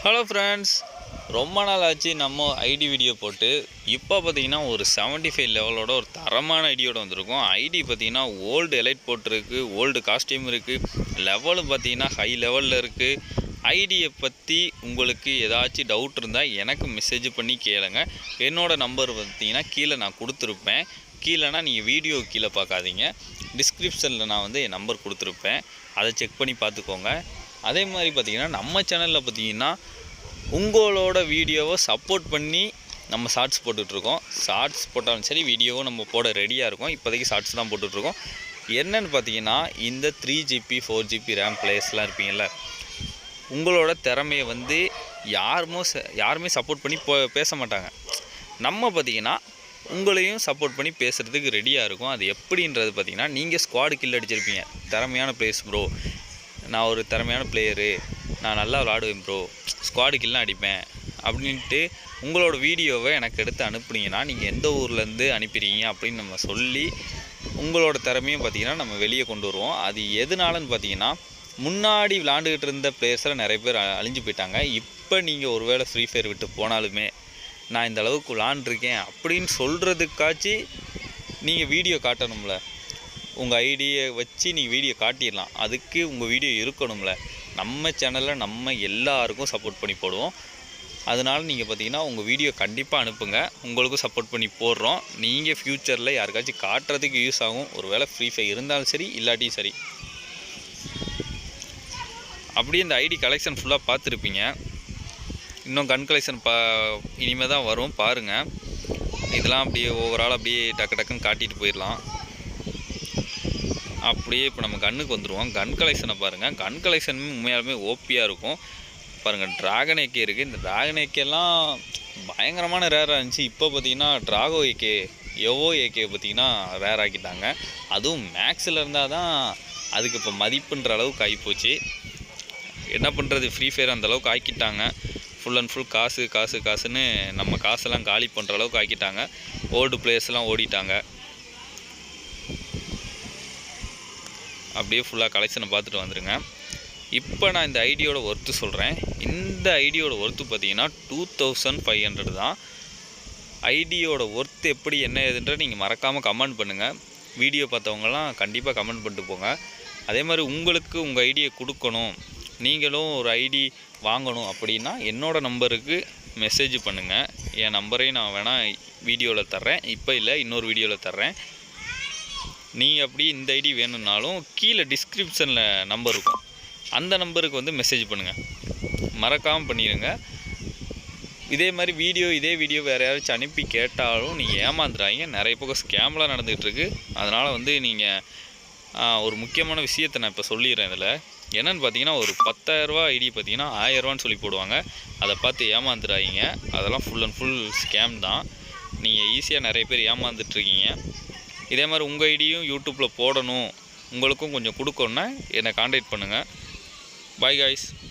Hello friends, ரொம்ப நாள் ஆச்சு நம்ம ஐடி வீடியோ போட்டு. இப்போ பார்த்தீங்கன்னா ஒரு 75 லெவலோட ஒரு தரமான ஐடியோட வந்திருக்கும். ஐடி பார்த்தீங்கன்னா ஓல்டு எலைட் போட்டிருக்கு, ஓல்டு காஸ்டியூம் இருக்குது, லெவலும் பார்த்தீங்கன்னா ஹை லெவலில் இருக்குது. ஐடியை பற்றி உங்களுக்கு ஏதாச்சும் டவுட் இருந்தால் எனக்கு மெசேஜ் பண்ணி கேளுங்க. என்னோடய நம்பர் பார்த்தீங்கன்னா கீழே நான் கொடுத்துருப்பேன். கீழேனா நீங்கள் வீடியோ கீழே பார்க்காதீங்க, டிஸ்கிரிப்ஷனில் நான் என் நம்பர் கொடுத்துருப்பேன், அதை செக் பண்ணி பார்த்துக்கோங்க. அதே மாதிரி பார்த்திங்கன்னா நம்ம சேனலில் பார்த்திங்கன்னா உங்களோட வீடியோவை சப்போர்ட் பண்ணி நம்ம ஷார்ட்ஸ் போட்டுட்ருக்கோம். ஷார்ட்ஸ் போட்டாலும் சரி, வீடியோவும் நம்ம போட ரெடியாக இருக்கும். இப்போதைக்கு ஷார்ட்ஸ் தான் போட்டுட்ருக்கோம். என்னென்னு பார்த்தீங்கன்னா, இந்த 3GB 4GB ரேம் பிளேயர்ஸ்லாம் இருப்பீங்கள்ல, உங்களோட திறமையை யாருமே சப்போர்ட் பண்ணி பேச மாட்டாங்க. நம்ம பார்த்திங்கன்னா உங்களையும் சப்போர்ட் பண்ணி பேசுகிறதுக்கு ரெடியாக இருக்கும். அது எப்படின்றது பார்த்திங்கன்னா, நீங்கள் ஸ்குவாடு கில் அடிச்சிருப்பீங்க, திறமையான பிளேயர்ஸ் ப்ரோ, நான் ஒரு திறமையான பிளேயரு, நான் நல்லா விளாடுவேன் ப்ரோ, ஸ்குவாடு கில்லாம் அடிப்பேன் அப்படின்ட்டு உங்களோட வீடியோவை எனக்கு எடுத்து அனுப்புனீங்கன்னா, நீங்கள் எந்த ஊர்லேருந்து அனுப்பிடுறீங்க அப்படின்னு நம்ம சொல்லி உங்களோட திறமையும் பார்த்திங்கன்னா நம்ம வெளியே கொண்டு வருவோம். அது எதுனாலன்னு பார்த்தீங்கன்னா, முன்னாடி விளாண்டுக்கிட்டு இருந்த பிளேயர்ஸில் நிறைய பேர் அழிஞ்சு போயிட்டாங்க. இப்போ நீங்கள் ஒரு வேளை ஃப்ரீ ஃபயர் விட்டு போனாலுமே, நான் இந்த அளவுக்கு விளாண்டுருக்கேன் அப்படின்னு சொல்கிறதுக்காச்சு நீங்கள் வீடியோ காட்டணும்ல. உங்கள் ஐடியை வச்சு நீங்கள் வீடியோ காட்டிடலாம், அதுக்கு உங்கள் வீடியோ இருக்கணும்ல. நம்ம சேனலில் நம்ம எல்லாருக்கும் சப்போர்ட் பண்ணி போடுவோம். அதனால் நீங்கள் பார்த்தீங்கன்னா உங்கள் வீடியோ கண்டிப்பாக அனுப்புங்க, உங்களுக்கும் சப்போர்ட் பண்ணி போடுறோம். நீங்கள் ஃப்யூச்சரில் யாருக்காச்சும் காட்டுறதுக்கு யூஸ் ஆகும். ஒரு வேளை ஃப்ரீ ஃபயர் இருந்தாலும் சரி, இல்லாட்டியும் சரி. அப்படியே இந்த ஐடி கலெக்ஷன் ஃபுல்லாக பார்த்துருப்பீங்க. இன்னும் கன் கலெக்ஷன் இனிமேல் தான் வரும், பாருங்கள். இதெல்லாம் அப்படியே ஓவரால் அப்படியே டக்குன்னு காட்டிட்டு போயிடலாம். அப்படியே இப்போ நம்ம கன்னுக்கு வந்துடுவோம். கன் கலெக்ஷனை பாருங்கள். கன் கலெக்ஷனுமே உண்மையாலுமே ஓபியாக இருக்கும். பாருங்கள், ட்ராகன் ஏகே இருக்குது. இந்த ட்ராகன் ஏகேலாம் பயங்கரமான ரேராக இருந்துச்சு. இப்போ பார்த்திங்கன்னா ட்ராகோ ஏகே, எவோ ஏகே பார்த்திங்கன்னா ரேர் ஆக்கிட்டாங்க. அதுவும் மேக்ஸில் இருந்தால் தான் அதுக்கு இப்போ மதிப்புன்ற அளவுக்கு ஆகிப்போச்சு. என்ன பண்ணுறது, ஃப்ரீ ஃபயர் அந்தளவுக்கு ஆக்கிட்டாங்க. ஃபுல் அண்ட் ஃபுல் காசுன்னு நம்ம காசெல்லாம் காலி பண்ணுற அளவுக்கு ஆக்கிட்டாங்க. ஓல்டு பிளேயர்ஸ்லாம் ஓடிட்டாங்க. அப்படியே ஃபுல்லாக கலெக்ஷனை பார்த்துட்டு வந்துடுங்க. இப்போ நான் இந்த ஐடியோட ஒர்த்து சொல்கிறேன். இந்த ஐடியோட ஒர்த்து பார்த்தீங்கன்னா 2500 தான். ஐடியோட ஒர்த்து எப்படி என்ன ஏதுன்ற நீங்கள் மறக்காமல் கமெண்ட் பண்ணுங்கள். வீடியோ பார்த்தவங்கலாம் கண்டிப்பாக கமெண்ட் பண்ணிட்டு போங்க. அதே மாதிரி உங்களுக்கு உங்கள் ஐடியை கொடுக்கணும், நீங்களும் ஒரு ஐடி வாங்கணும் அப்படின்னா என்னோடய நம்பருக்கு மெசேஜ் பண்ணுங்கள். என் நம்பரையும் நான் வேணால் வீடியோவில் தர்றேன், இப்போ இல்லை இன்னொரு வீடியோவில் தர்றேன். நீங்கள் அப்படி இந்த ஐடி வேணும்னாலும் கீழே டிஸ்கிரிப்ஷனில் நம்பர் இருக்கும், அந்த நம்பருக்கு மெசேஜ் பண்ணுங்கள், மறக்காமல் பண்ணிடுங்க. இதே மாதிரி இதே வீடியோ வேறு யாராச்சும் அனுப்பி கேட்டாலும் நீங்கள் ஏமாந்துடாங்க. நிறைய பக்கம் ஸ்கேம்லாம் நடந்துகிட்ருக்கு. அதனால் நீங்கள் ஒரு முக்கியமான விஷயத்தை நான் இப்போ சொல்லிடுறேன். இதில் என்னென்னு பார்த்தீங்கன்னா, ஒரு 10,000 ரூபா ஐடி பார்த்தீங்கன்னா 1000 ரூபான்னு சொல்லி போடுவாங்க. அதை பார்த்து ஏமாந்துடாதீங்க. அதெல்லாம் ஃபுல் அண்ட் ஃபுல் ஸ்கேம் தான். நீங்கள் ஈஸியாக நிறைய பேர் ஏமாந்துட்டுருக்கீங்க. இதே மாதிரி உங்கள் ஐடியும் யூடியூப்பில் போடணும், உங்களுக்கும் கொஞ்சம் கொடுக்கணுன்னா என்னை காண்டாக்ட் பண்ணுங்கள். Bye guys.